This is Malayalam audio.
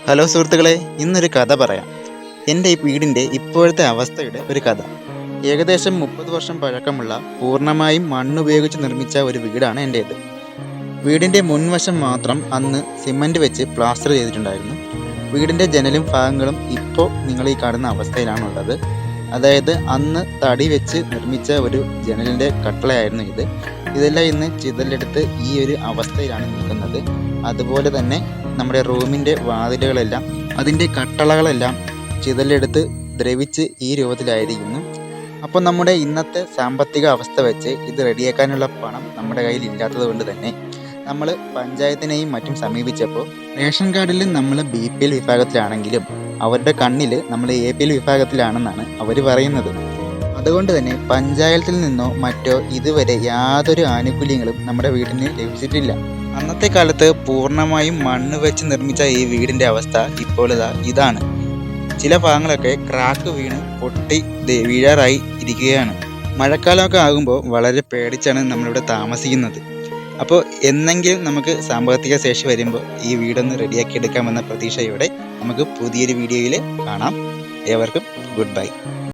ഹലോ സുഹൃത്തുക്കളെ, ഇന്നൊരു കഥ പറയാം. എൻ്റെ ഈ വീടിൻ്റെ ഇപ്പോഴത്തെ അവസ്ഥയുടെ ഒരു കഥ. ഏകദേശം 30 വർഷം പഴക്കമുള്ള പൂർണ്ണമായും മണ്ണുപയോഗിച്ച് നിർമ്മിച്ച ഒരു വീടാണ് എൻ്റേത്. വീടിൻ്റെ മുൻവശം മാത്രം അന്ന് സിമൻറ്റ് വെച്ച് പ്ലാസ്റ്റർ ചെയ്തിട്ടുണ്ടായിരുന്നു. വീടിൻ്റെ ജനലും ഭാഗങ്ങളും ഇപ്പോൾ നിങ്ങൾ ഈ കാണുന്ന അവസ്ഥയിലാണുള്ളത്. അതായത് അന്ന് തടി വെച്ച് നിർമ്മിച്ച ഒരു ജനലിൻ്റെ കട്ടളയായിരുന്നു ഇത്. ഇതെല്ലാം ഇന്ന് ചിതലെടുത്ത് ഈ ഒരു അവസ്ഥയിലാണ് നിൽക്കുന്നത്. അതുപോലെ തന്നെ നമ്മുടെ റൂമിൻ്റെ വാതിലുകളെല്ലാം അതിൻ്റെ കട്ടളകളെല്ലാം ചിതലെടുത്ത് ദ്രവിച്ച് ഈ രൂപത്തിലായിരിക്കുന്നു. അപ്പോൾ നമ്മുടെ ഇന്നത്തെ സാമ്പത്തിക അവസ്ഥ വെച്ച് ഇത് റെഡിയാക്കാനുള്ള പണം നമ്മുടെ കയ്യിൽ ഇല്ലാത്തത് കൊണ്ട് തന്നെ നമ്മൾ പഞ്ചായത്തിനെയും മറ്റും സമീപിച്ചപ്പോൾ റേഷൻ കാർഡിൽ നമ്മൾ BPL വിഭാഗത്തിലാണെങ്കിലും അവരുടെ കണ്ണിൽ നമ്മൾ APL വിഭാഗത്തിലാണെന്നാണ് അവർ പറയുന്നത്. അതുകൊണ്ട് തന്നെ പഞ്ചായത്തിൽ നിന്നോ മറ്റോ ഇതുവരെ യാതൊരു ആനുകൂല്യങ്ങളും നമ്മുടെ വീടിന് ലഭിച്ചിട്ടില്ല. അന്നത്തെ കാലത്ത് പൂർണ്ണമായും മണ്ണ് വെച്ച് നിർമ്മിച്ച ഈ വീടിൻ്റെ അവസ്ഥ ഇപ്പോൾ ഇതാണ്. ചില ഭാഗങ്ങളൊക്കെ ക്രാക്ക് വീണ് പൊട്ടി വീഴാറായി ഇരിക്കുകയാണ്. മഴക്കാലമൊക്കെ ആകുമ്പോൾ വളരെ പേടിച്ചാണ് നമ്മളിവിടെ താമസിക്കുന്നത്. അപ്പോൾ എന്നെങ്കിലും നമുക്ക് സാമ്പത്തിക ശേഷി വരുമ്പോൾ ഈ വീടൊന്ന് റെഡിയാക്കി എടുക്കാമെന്ന പ്രതീക്ഷയോടെ നമുക്ക് പുതിയൊരു വീഡിയോയിൽ കാണാം. ഏവർക്കും ഗുഡ് ബൈ.